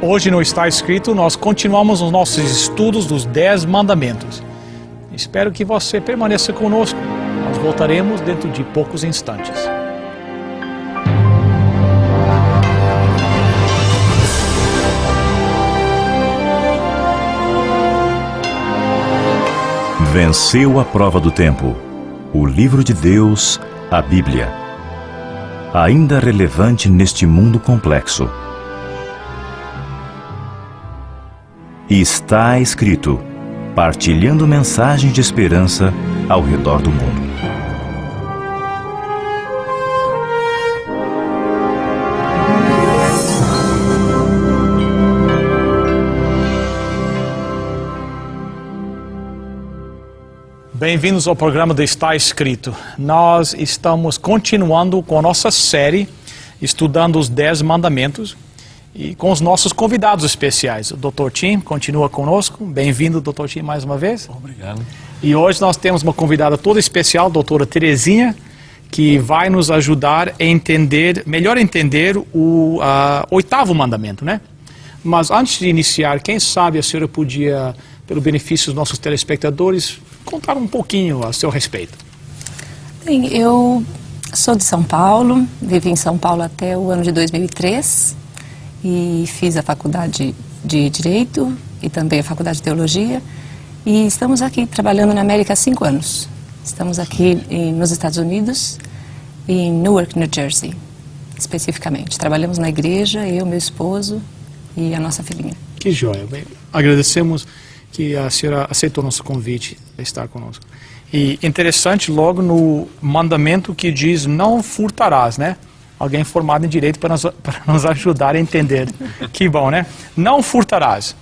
Hoje no Está Escrito, nós continuamos os nossos estudos dos 10 mandamentos. Espero que você permaneça conosco. Nós voltaremos dentro de poucos instantes. Venceu a prova do tempo. O livro de Deus, a Bíblia. Ainda relevante neste mundo complexo. Está escrito, partilhando mensagens de esperança ao redor do mundo. Bem-vindos ao programa do Está Escrito. Nós estamos continuando com a nossa série, estudando os 10 mandamentos, e com os nossos convidados especiais. O Dr. Tim continua conosco. Bem-vindo, Dr. Tim, mais uma vez. Obrigado. E hoje nós temos uma convidada toda especial, a doutora Terezinha, que vai nos ajudar a melhor entender o 8º mandamento, né? Mas antes de iniciar, quem sabe a senhora podia, pelo benefício dos nossos telespectadores, contar um pouquinho a seu respeito. Bem, eu sou de São Paulo, vivi em São Paulo até o ano de 2003 e fiz a faculdade de Direito e também a faculdade de Teologia, e estamos aqui trabalhando na América há 5 anos. Estamos aqui nos Estados Unidos, em Newark, New Jersey, especificamente. Trabalhamos na igreja, eu, meu esposo e a nossa filhinha. Que joia. Bem, agradecemos que a senhora aceitou nosso convite a estar conosco. E interessante, logo no mandamento que diz não furtarás, né? Alguém formado em direito para nos ajudar a entender. Que bom, né? Não furtarás.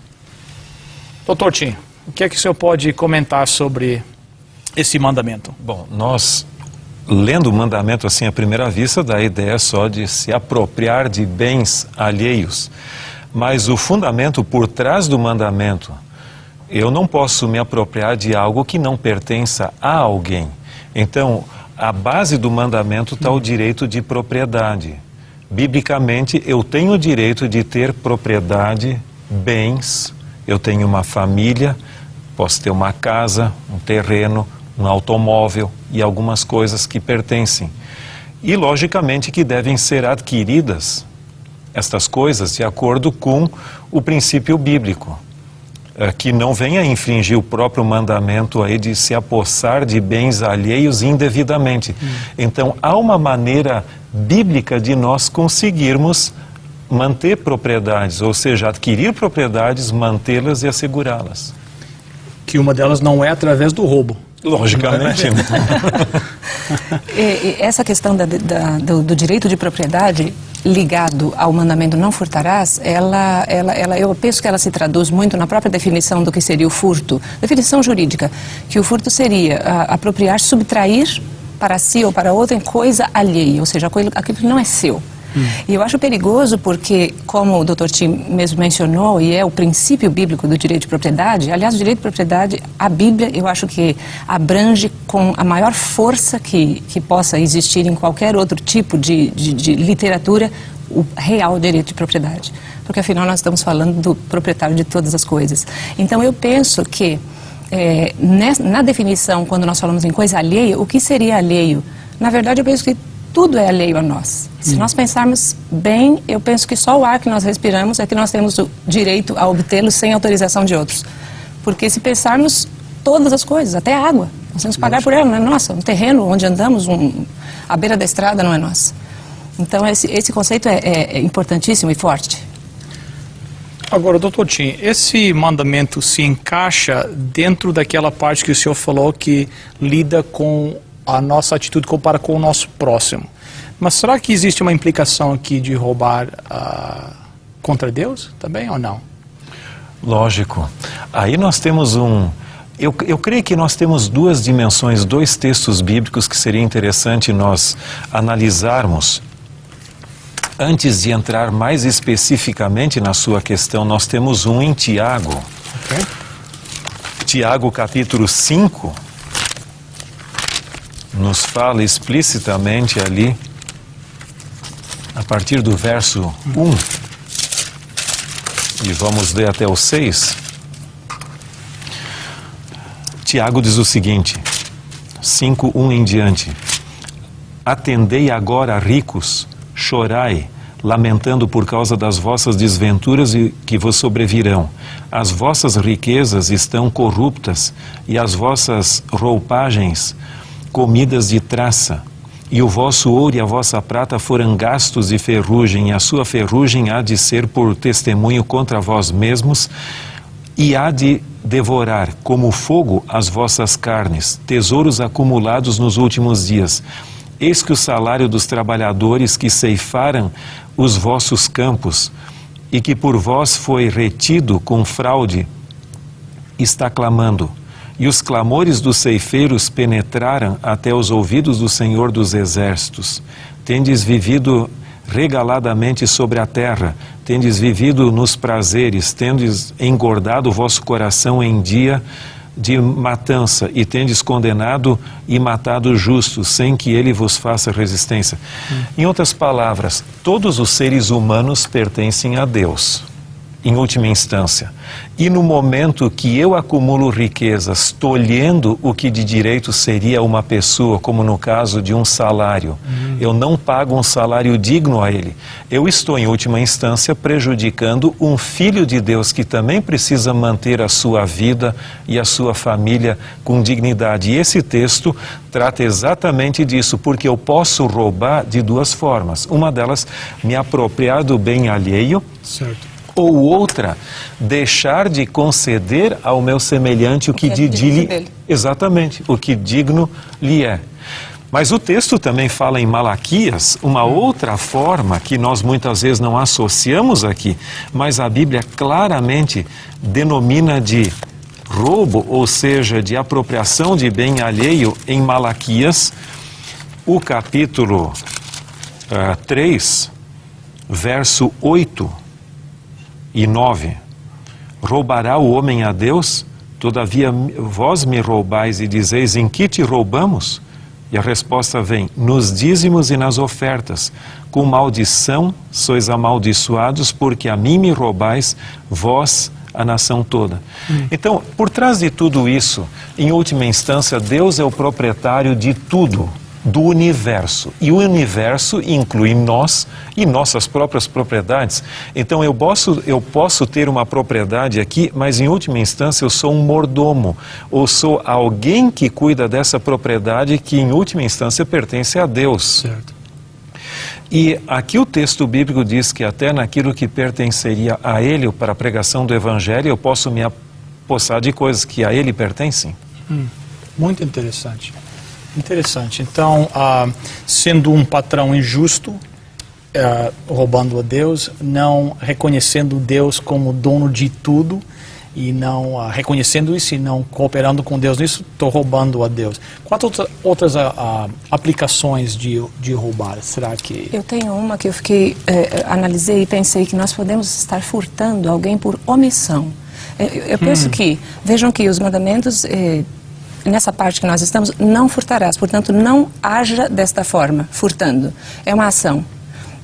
Doutor Tim, o que é que o senhor pode comentar sobre esse mandamento? Bom, nós, lendo o mandamento assim à primeira vista, dá a ideia só de se apropriar de bens alheios. Mas o fundamento por trás do mandamento, eu não posso me apropriar de algo que não pertença a alguém. Então, a base do mandamento está o direito de propriedade. Biblicamente, eu tenho o direito de ter propriedade, bens, eu tenho uma família, posso ter uma casa, um terreno, um automóvel e algumas coisas que pertencem. E, logicamente, que devem ser adquiridas, estas coisas, de acordo com o princípio bíblico. Que não venha infringir o próprio mandamento aí de se apossar de bens alheios indevidamente. Então, há uma maneira bíblica de nós conseguirmos manter propriedades, ou seja, adquirir propriedades, mantê-las e assegurá-las. Que uma delas não é através do roubo. Logicamente. Essa questão do direito de propriedade ligado ao mandamento não furtarás, eu penso que ela se traduz muito na própria definição do que seria o furto, definição jurídica, que o furto seria apropriar, subtrair para si ou para outra em coisa alheia, ou seja, aquilo que não é seu. E eu acho perigoso porque, como o Dr. Tim mesmo mencionou, e é o princípio bíblico do direito de propriedade, aliás, o direito de propriedade, a Bíblia, eu acho que abrange com a maior força que possa existir em qualquer outro tipo de literatura, o real direito de propriedade. Porque, afinal, nós estamos falando do proprietário de todas as coisas. Então, eu penso que, na definição, quando nós falamos em coisa alheia, o que seria alheio? Na verdade, eu penso que tudo é alheio a nós. Se nós pensarmos bem, eu penso que só o ar que nós respiramos é que nós temos o direito a obtê-lo sem autorização de outros. Porque se pensarmos todas as coisas, até a água, nós temos que pagar por ela, não é nossa. Um terreno onde andamos, a beira da estrada não é nossa. Então esse conceito é importantíssimo e forte. Agora, doutor Tim, esse mandamento se encaixa dentro daquela parte que o senhor falou que lida com a nossa atitude compara com o nosso próximo. Mas será que existe uma implicação aqui de roubar contra Deus também ou não? Lógico. Aí nós temos eu creio que nós temos 2 dimensões, 2 textos bíblicos que seria interessante nós analisarmos. Antes de entrar mais especificamente na sua questão, nós temos um em Tiago. Okay. Tiago capítulo 5. Nos fala explicitamente ali, a partir do verso 1, e vamos ler até o 6. Tiago diz o seguinte, 5:1 em diante: Atendei agora, ricos, chorai, lamentando por causa das vossas desventuras que vos sobrevirão. As vossas riquezas estão corruptas, e as vossas roupagens comidas de traça. E o vosso ouro e a vossa prata foram gastos de ferrugem, e a sua ferrugem há de ser por testemunho contra vós mesmos, e há de devorar como fogo as vossas carnes, tesouros acumulados nos últimos dias. Eis que o salário dos trabalhadores que ceifaram os vossos campos, e que por vós foi retido com fraude, está clamando. E os clamores dos ceifeiros penetraram até os ouvidos do Senhor dos Exércitos. Tendes vivido regaladamente sobre a terra, tendes vivido nos prazeres, tendes engordado o vosso coração em dia de matança, e tendes condenado e matado o justo, sem que ele vos faça resistência. Em outras palavras, todos os seres humanos pertencem a Deus, em última instância. E no momento que eu acumulo riquezas, tolhendo o que de direito seria uma pessoa, como no caso de um salário, eu não pago um salário digno a ele. Eu estou, em última instância, prejudicando um filho de Deus que também precisa manter a sua vida e a sua família com dignidade. E esse texto trata exatamente disso, porque eu posso roubar de duas formas. Uma delas, me apropriar do bem alheio. Certo. Ou outra, deixar de conceder ao meu semelhante o que exatamente, o que digno lhe é. Mas o texto também fala em Malaquias, uma outra forma que nós muitas vezes não associamos aqui, mas a Bíblia claramente denomina de roubo, ou seja, de apropriação de bem alheio, em Malaquias, o capítulo 3, verso 8 e 9. Roubará o homem a Deus? Todavia vós me roubais e dizeis: em que te roubamos? E a resposta vem: nos dízimos e nas ofertas. Com maldição sois amaldiçoados, porque a mim me roubais, vós, a nação toda. Então, por trás de tudo isso, em última instância, Deus é o proprietário de tudo, do universo. E o universo inclui nós e nossas próprias propriedades. Então eu posso ter uma propriedade aqui, mas em última instância eu sou um mordomo, ou sou alguém que cuida dessa propriedade que em última instância pertence a Deus. Certo. E aqui o texto bíblico diz que até naquilo que pertenceria a Ele para a pregação do Evangelho, eu posso me apossar de coisas que a Ele pertencem. Muito interessante. Interessante. Então, sendo um patrão injusto, roubando a Deus, não reconhecendo Deus como dono de tudo, e não reconhecendo isso e não cooperando com Deus nisso, estou roubando a Deus. Quantas outras aplicações de roubar? Será que... Eu tenho uma que eu analisei e pensei que nós podemos estar furtando alguém por omissão. Eu penso que, vejam que os mandamentos... nessa parte que nós estamos, não furtarás. Portanto, não haja desta forma, furtando. É uma ação.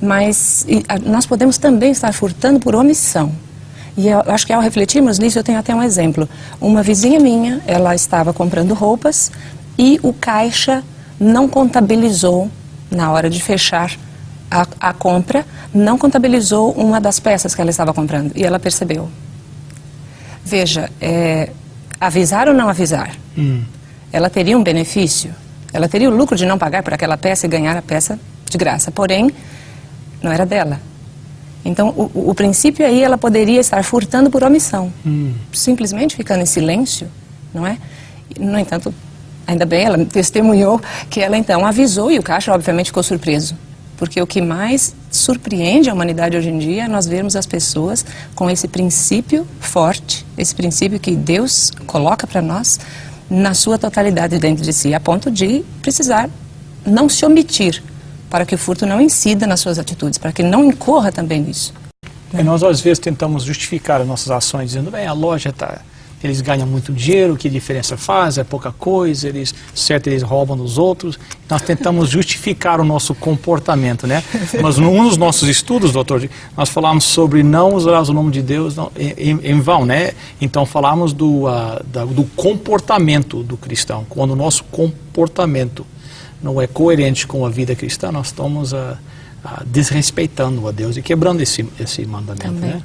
Mas nós podemos também estar furtando por omissão. E eu acho que ao refletirmos nisso, eu tenho até um exemplo. Uma vizinha minha, ela estava comprando roupas e o caixa não contabilizou, na hora de fechar a compra, não contabilizou uma das peças que ela estava comprando. E ela percebeu. Veja, avisar ou não avisar? Ela teria um benefício, ela teria o lucro de não pagar por aquela peça e ganhar a peça de graça, porém, não era dela. Então, o princípio aí, ela poderia estar furtando por omissão, simplesmente ficando em silêncio, não é? No entanto, ainda bem, ela testemunhou que ela então avisou e o caixa obviamente ficou surpreso. Porque o que mais surpreende a humanidade hoje em dia é nós vermos as pessoas com esse princípio forte, esse princípio que Deus coloca para nós na sua totalidade dentro de si, a ponto de precisar não se omitir para que o furto não incida nas suas atitudes, para que não incorra também nisso. E nós às vezes tentamos justificar as nossas ações dizendo, bem, a loja eles ganham muito dinheiro, que diferença faz, é pouca coisa, eles roubam dos outros. Nós tentamos justificar o nosso comportamento, né? Mas num dos nossos estudos, doutor, nós falamos sobre não usar o nome de Deus em vão, né? Então falamos do comportamento do cristão. Quando o nosso comportamento não é coerente com a vida cristã, nós estamos desrespeitando a Deus e quebrando esse mandamento, né?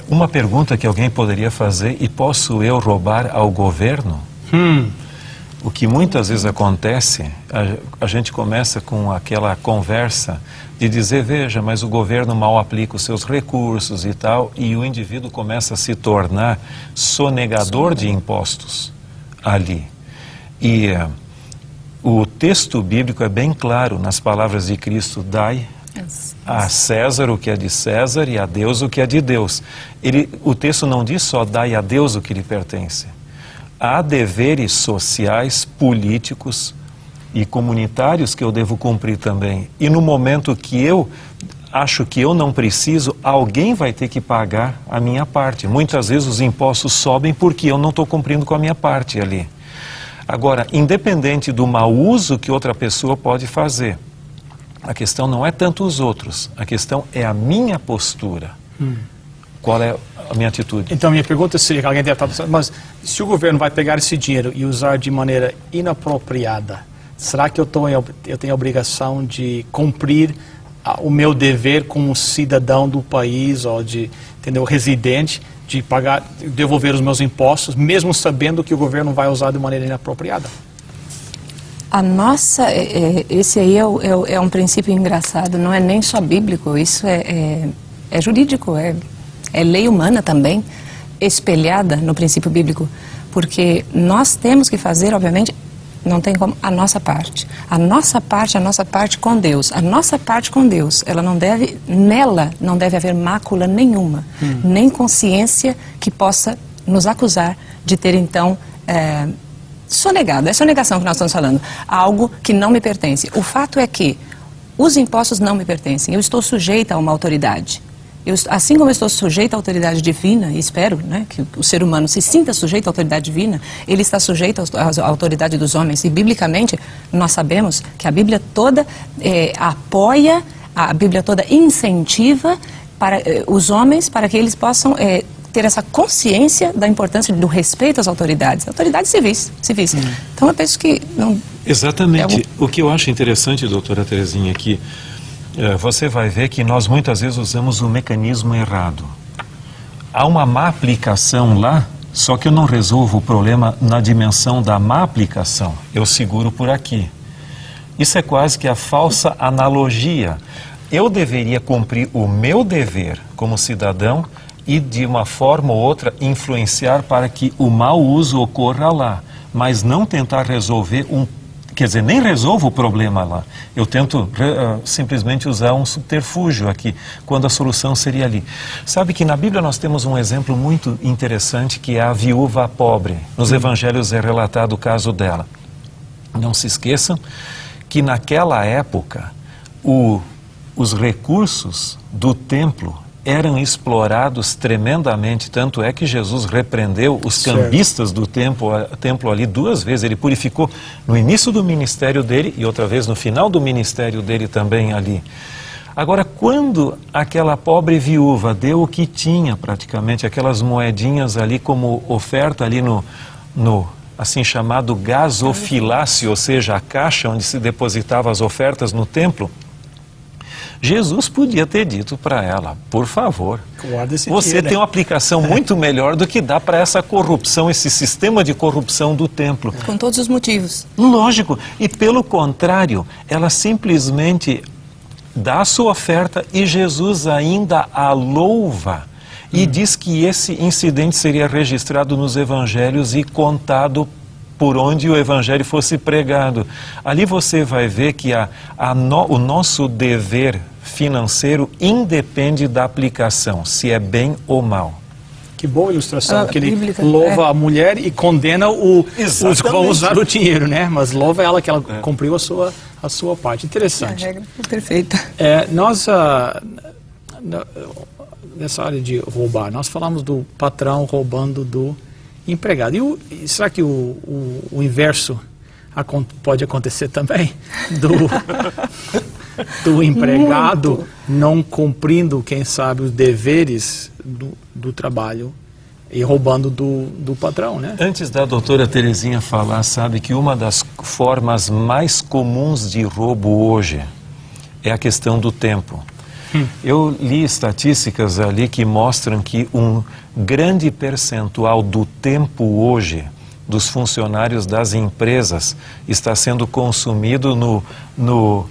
Uma pergunta que alguém poderia fazer: e posso eu roubar ao governo? O que muitas vezes acontece, a gente começa com aquela conversa de dizer, veja, mas o governo mal aplica os seus recursos e tal, e o indivíduo começa a se tornar sonegador de impostos ali. E o texto bíblico é bem claro nas palavras de Cristo: dai a César o que é de César e a Deus o que é de Deus. O texto não diz só dai a Deus o que lhe pertence. Há deveres sociais, políticos e comunitários que eu devo cumprir também. E no momento que eu acho que eu não preciso, alguém vai ter que pagar a minha parte. Muitas vezes os impostos sobem porque eu não estou cumprindo com a minha parte ali. Agora, independente do mau uso que outra pessoa pode fazer, a questão não é tanto os outros, a questão é a minha postura. Qual é a minha atitude? Então, minha pergunta seria, que alguém deve estar pensando, mas se o governo vai pegar esse dinheiro e usar de maneira inapropriada, será que eu tenho a obrigação de cumprir o meu dever como cidadão do país, ou de, entendeu, residente, de pagar, devolver os meus impostos, mesmo sabendo que o governo vai usar de maneira inapropriada? Esse aí é um princípio engraçado, não é nem só bíblico, isso é jurídico, é lei humana também, espelhada no princípio bíblico, porque nós temos que fazer, obviamente, não tem como, a nossa parte com Deus, nela não deve haver mácula nenhuma, nem consciência que possa nos acusar de ter então sonegado, é sonegação que nós estamos falando, algo que não me pertence. O fato é que os impostos não me pertencem, eu estou sujeita a uma autoridade. Assim como eu estou sujeito à autoridade divina, e espero, né, que o ser humano se sinta sujeito à autoridade divina, ele está sujeito à autoridade dos homens. E, biblicamente, nós sabemos que a Bíblia toda apoia, a Bíblia toda incentiva para os homens, para que eles possam ter essa consciência da importância do respeito às autoridades civis. Então, eu penso que não... Exatamente. O que eu acho interessante, doutora Terezinha, aqui, você vai ver que nós muitas vezes usamos o mecanismo errado. Há uma má aplicação lá, só que eu não resolvo o problema na dimensão da má aplicação. Eu seguro por aqui. Isso é quase que a falsa analogia. Eu deveria cumprir o meu dever como cidadão e, de uma forma ou outra, influenciar para que o mau uso ocorra lá, mas não tentar resolver quer dizer, nem resolvo o problema lá. Eu tento simplesmente usar um subterfúgio aqui, quando a solução seria ali. Sabe que na Bíblia nós temos um exemplo muito interessante, que é a viúva pobre. Nos evangelhos é relatado o caso dela. Não se esqueçam que naquela época os recursos do templo eram explorados tremendamente, tanto é que Jesus repreendeu os cambistas do templo ali 2 vezes. Ele purificou no início do ministério dele e outra vez no final do ministério dele também ali. Agora, quando aquela pobre viúva deu o que tinha praticamente, aquelas moedinhas ali como oferta ali no assim chamado gasofilácio, ou seja, a caixa onde se depositava as ofertas no templo, Jesus podia ter dito para ela, por favor, você tem uma aplicação muito melhor do que dá para essa corrupção, esse sistema de corrupção do templo. Com todos os motivos. Lógico, e pelo contrário, ela simplesmente dá a sua oferta e Jesus ainda a louva. E diz que esse incidente seria registrado nos evangelhos e contado por onde o evangelho fosse pregado. Ali você vai ver que o nosso dever financeiro independe da aplicação, se é bem ou mal. Que boa ilustração, que ele louva a mulher e condena os que vão usar o dinheiro, né? Mas louva ela que ela cumpriu a sua parte. Interessante. A regra é perfeita. Nós, nessa área de roubar, nós falamos do patrão roubando do empregado. E será que o inverso pode acontecer também? Do empregado não cumprindo, quem sabe, os deveres do trabalho e roubando do patrão, né? Antes da doutora Terezinha falar, sabe que uma das formas mais comuns de roubo hoje é a questão do tempo. Eu li estatísticas ali que mostram que um grande percentual do tempo hoje dos funcionários das empresas está sendo consumido no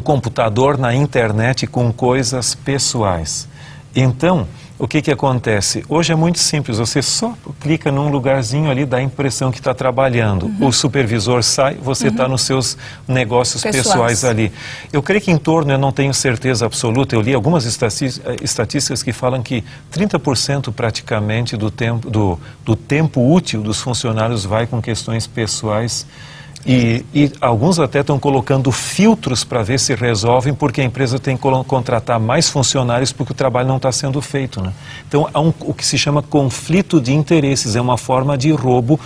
computador, na internet, com coisas pessoais. Então, o que acontece? Hoje é muito simples, você só clica num lugarzinho ali, dá a impressão que está trabalhando. O supervisor sai, você está nos seus negócios pessoais ali. Eu creio que em torno, eu não tenho certeza absoluta, eu li algumas estatísticas que falam que 30% praticamente do tempo útil dos funcionários vai com questões pessoais. E alguns até estão colocando filtros para ver se resolvem, porque a empresa tem que contratar mais funcionários porque o trabalho não está sendo feito, né? Então, há o que se chama conflito de interesses, é uma forma de roubo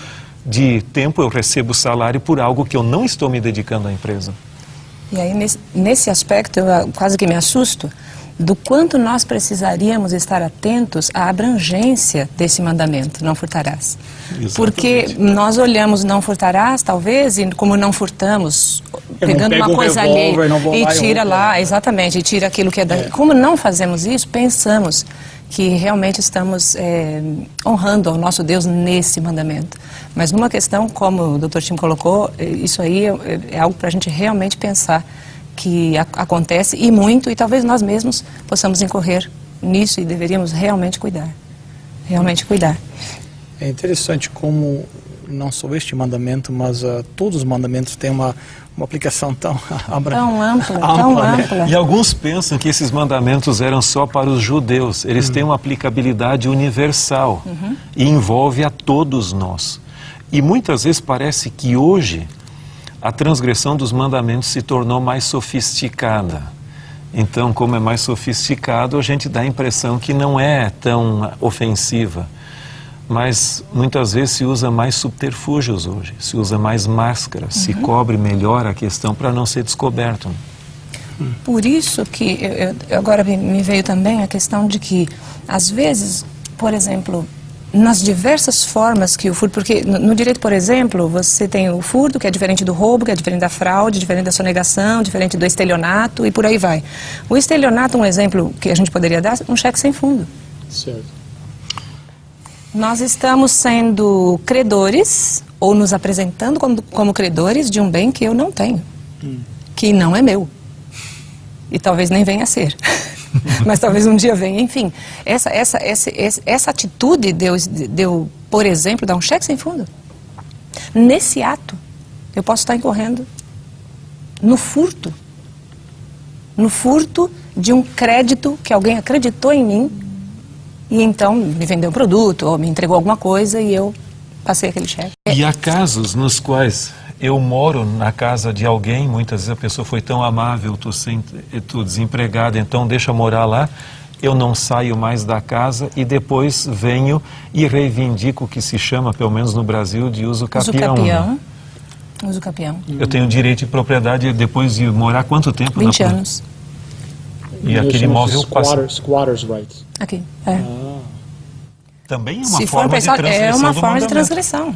de tempo. Eu recebo salário por algo que eu não estou me dedicando à empresa. E aí, nesse aspecto, eu quase que me assusto do quanto nós precisaríamos estar atentos à abrangência desse mandamento, não furtarás. Exatamente. Porque nós olhamos não furtarás, talvez, e como não furtamos, pegando uma coisa alheia e tira lá, exatamente, e tira aquilo que é da... Como não fazemos isso, pensamos que realmente estamos honrando ao nosso Deus nesse mandamento. Mas numa questão, como o Dr. Tim colocou, isso aí é algo para a gente realmente pensar que acontece e muito, e talvez nós mesmos possamos incorrer nisso e deveríamos realmente cuidar. Realmente cuidar. É interessante como não só este mandamento, mas todos os mandamentos têm uma aplicação tão ampla, né? E alguns pensam que esses mandamentos eram só para os judeus. Eles têm uma aplicabilidade universal e envolve a todos nós. E muitas vezes parece que hoje a transgressão dos mandamentos se tornou mais sofisticada. Então, como é mais sofisticado, a gente dá a impressão que não é tão ofensiva. Mas muitas vezes se usa mais subterfúgios hoje, se usa mais máscara, se cobre melhor a questão para não ser descoberto. Por isso que agora me veio também a questão de que, às vezes, por exemplo, nas diversas formas que o furto, porque no direito, por exemplo, você tem o furto, que é diferente do roubo, que é diferente da fraude, diferente da sonegação, diferente do estelionato e por aí vai. O estelionato, um exemplo que a gente poderia dar, um cheque sem fundo. Certo. Nós estamos sendo credores, ou nos apresentando como credores de um bem que eu não tenho, que não é meu. E talvez nem venha a ser. Mas talvez um dia venha, enfim. Essa atitude deu, por exemplo, dar um cheque sem fundo. Nesse ato, eu posso estar incorrendo no furto. No furto de um crédito que alguém acreditou em mim e então me vendeu um produto ou me entregou alguma coisa e eu passei aquele cheque. E há casos nos quais eu moro na casa de alguém, muitas vezes a pessoa foi tão amável, estou desempregado, então deixa eu morar lá, eu não saio mais da casa e depois venho e reivindico o que se chama, pelo menos no Brasil, de uso capião. Uso capião. Eu tenho direito de propriedade depois de morar quanto tempo? 20 anos. E aquele imóvel passa... Squatters' rights. Aqui, Também é uma forma de transgressão. É uma forma de transgressão.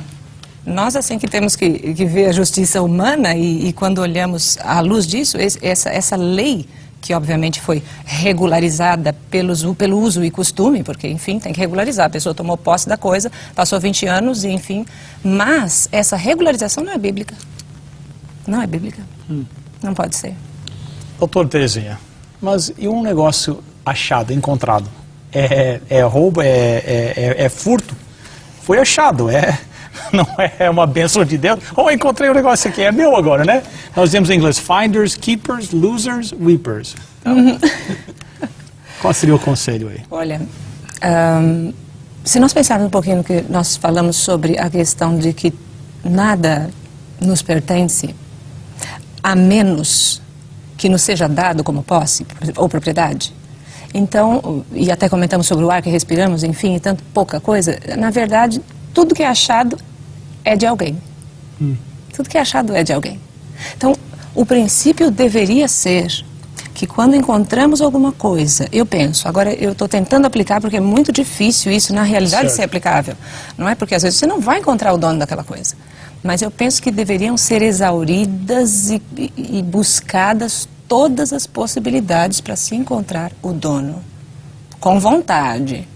Nós, assim, que temos que ver a justiça humana e quando olhamos à luz disso, essa lei, que obviamente foi regularizada pelo uso e costume, porque, enfim, tem que regularizar. A pessoa tomou posse da coisa, passou 20 anos e, enfim. Mas essa regularização não é bíblica. Não é bíblica. Não pode ser. Doutor Terezinha, mas e um negócio achado, encontrado? É roubo, é furto? Foi achado, não é uma bênção de Deus. Encontrei um negócio aqui, é meu agora, né? Nós temos em inglês finders, keepers, losers, weepers. Então, qual seria o conselho aí? Olha, se nós pensarmos um pouquinho no que nós falamos sobre a questão de que nada nos pertence, a menos que nos seja dado como posse ou propriedade, Então, e até comentamos sobre o ar que respiramos, enfim, e tanto pouca coisa. Na verdade, tudo que é achado é de alguém. Tudo que é achado é de alguém. Então, o princípio deveria ser que quando encontramos alguma coisa, eu penso, agora eu estou tentando aplicar porque é muito difícil isso na realidade ser aplicável. Não é porque às vezes você não vai encontrar o dono daquela coisa. Mas eu penso que deveriam ser exauridas e buscadas todas as possibilidades para se encontrar o dono. Com vontade.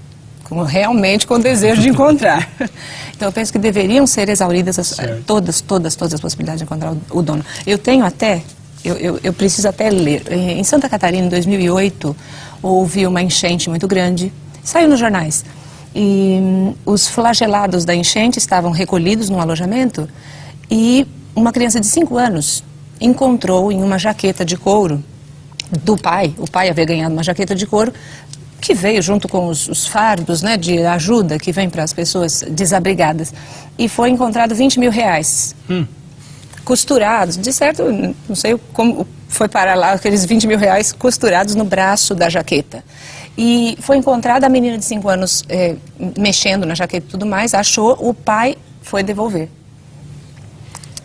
Realmente com desejo de encontrar. Então eu penso que deveriam ser exauridas todas as possibilidades de encontrar o dono. Eu tenho até, eu preciso até ler. Em Santa Catarina, em 2008, houve uma enchente muito grande. Saiu nos jornais. E os flagelados da enchente estavam recolhidos num alojamento e uma criança de 5 anos encontrou em uma jaqueta de couro do pai, o pai havia ganhado uma jaqueta de couro, que veio junto com os fardos, né, de ajuda que vem para as pessoas desabrigadas. E foi encontrado 20 mil reais. Costurados, de certo, não sei como foi parar lá aqueles 20 mil reais costurados no braço da jaqueta. E foi encontrada a menina de 5 anos mexendo na jaqueta e tudo mais, achou, o pai foi devolver.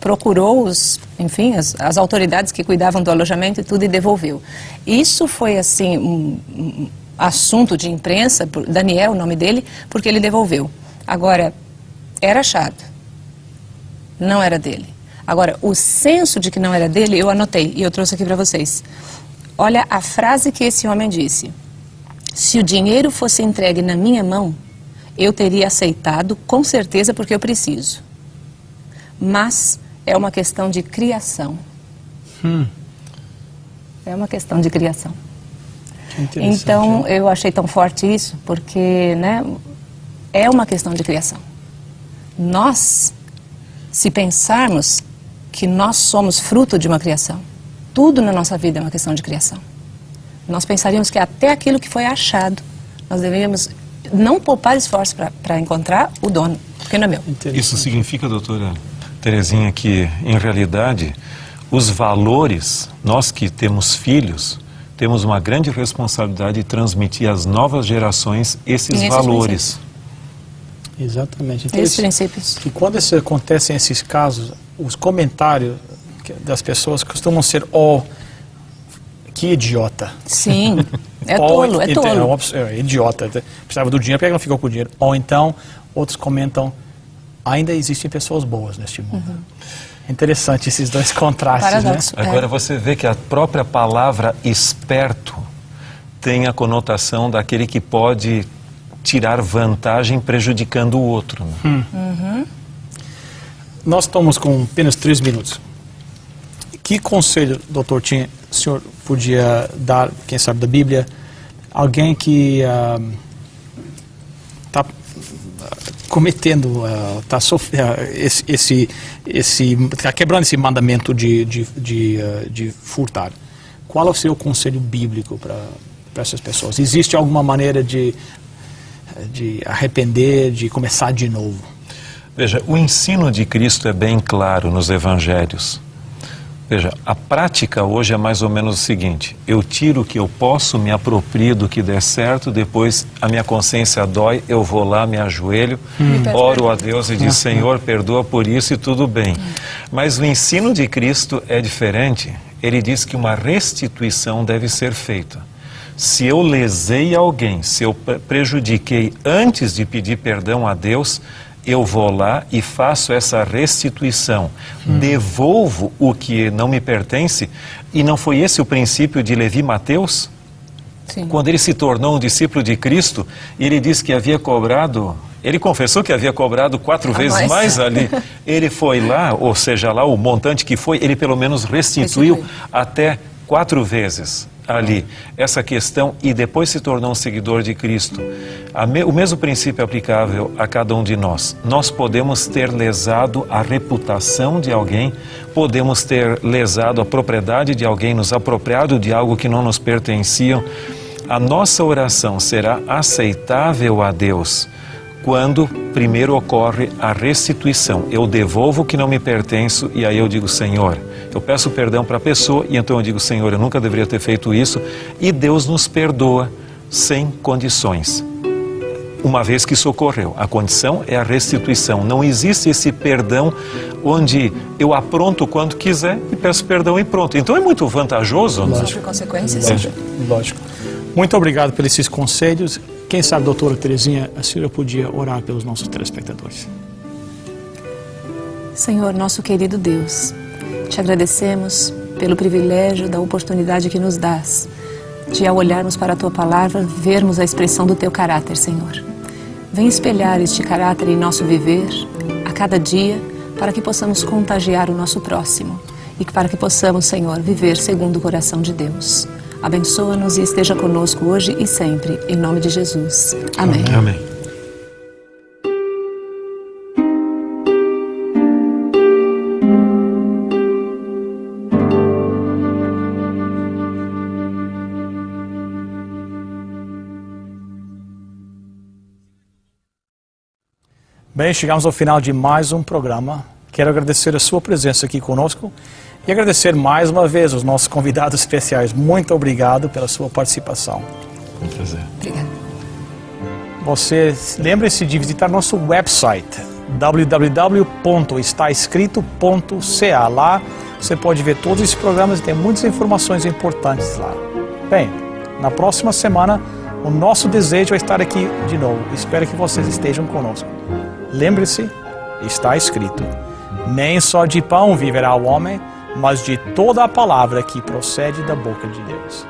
Procurou enfim, as autoridades que cuidavam do alojamento e tudo e devolveu. Isso foi assim um assunto de imprensa, Daniel, o nome dele, porque ele devolveu. Agora, era achado. Não era dele. Agora, o senso de que não era dele, eu anotei e eu trouxe aqui para vocês. Olha a frase que esse homem disse. Se o dinheiro fosse entregue na minha mão, eu teria aceitado, com certeza, porque eu preciso. Mas é uma questão de criação. É uma questão de criação. Então, eu achei tão forte isso, porque, né, é uma questão de criação. Nós, se pensarmos que nós somos fruto de uma criação, tudo na nossa vida é uma questão de criação. Nós pensaríamos que até aquilo que foi achado, nós deveríamos não poupar esforço para encontrar o dono, porque não é meu. Isso significa, doutora Terezinha, que, em realidade, os valores, nós que temos filhos, temos uma grande responsabilidade de transmitir às novas gerações esses valores. Exatamente. Então, esses princípios. E quando acontecem esses casos, os comentários das pessoas costumam ser, que idiota. Sim, é tolo, é tolo. É idiota, precisava do dinheiro, por que não ficou com o dinheiro? Ou então, outros comentam, ainda existem pessoas boas neste mundo. Interessante esses dois contrastes, paradoxo, né? Agora você vê que a própria palavra esperto tem a conotação daquele que pode tirar vantagem prejudicando o outro. Né? Nós estamos com apenas 3 minutos. Que conselho, doutor, o senhor podia dar, quem sabe, da Bíblia, alguém que está cometendo, está quebrando esse mandamento de furtar? Qual é o seu conselho bíblico para essas pessoas? Existe alguma maneira de arrepender, de começar de novo? Veja, o ensino de Cristo é bem claro nos evangelhos. Veja, a prática hoje é mais ou menos o seguinte: eu tiro o que eu posso, me aproprio do que der certo, depois a minha consciência dói, eu vou lá, me ajoelho, oro a Deus e digo, Senhor, perdoa por isso e tudo bem. Mas o ensino de Cristo é diferente. Ele diz que uma restituição deve ser feita. Se eu lesei alguém, se eu prejudiquei antes de pedir perdão a Deus, eu vou lá e faço essa restituição, devolvo o que não me pertence. E não foi esse o princípio de Levi Mateus? Sim. Quando ele se tornou um discípulo de Cristo, ele disse que havia cobrado, ele confessou que havia cobrado 4 vezes mais ali. Ele foi lá, ou seja, lá o montante que foi, ele pelo menos restituiu até 4 vezes ali essa questão, e depois se tornou um seguidor de Cristo. O mesmo princípio é aplicável a cada um de nós. Nós podemos ter lesado a reputação de alguém, podemos ter lesado a propriedade de alguém, nos apropriado de algo que não nos pertenciam. A nossa oração será aceitável a Deus quando primeiro ocorre a restituição. Eu devolvo o que não me pertence e aí eu digo, Senhor, eu peço perdão para a pessoa e então eu digo, Senhor, eu nunca deveria ter feito isso, e Deus nos perdoa sem condições, uma vez que socorreu. A condição é a restituição. Não existe esse perdão onde eu apronto quando quiser e peço perdão e pronto. Então é muito vantajoso. Sofre consequências. Lógico. Muito obrigado pelos esses conselhos. Quem sabe, doutora Terezinha, a senhora podia orar pelos nossos telespectadores. Senhor, nosso querido Deus, te agradecemos pelo privilégio da oportunidade que nos dás de, ao olharmos para a Tua Palavra, vermos a expressão do Teu caráter, Senhor. Vem espelhar este caráter em nosso viver, a cada dia, para que possamos contagiar o nosso próximo e para que possamos, Senhor, viver segundo o coração de Deus. Abençoa-nos e esteja conosco hoje e sempre, em nome de Jesus. Amém. Amém. Bem, chegamos ao final de mais um programa. Quero agradecer a sua presença aqui conosco e agradecer mais uma vez os nossos convidados especiais. Muito obrigado pela sua participação. Um prazer. Obrigada. Você lembre-se de visitar nosso website www.estaescrito.ca. Lá você pode ver todos esses programas e tem muitas informações importantes lá. Bem, na próxima semana o nosso desejo é estar aqui de novo. Espero que vocês estejam conosco. Lembre-se, está escrito: nem só de pão viverá o homem, mas de toda a palavra que procede da boca de Deus.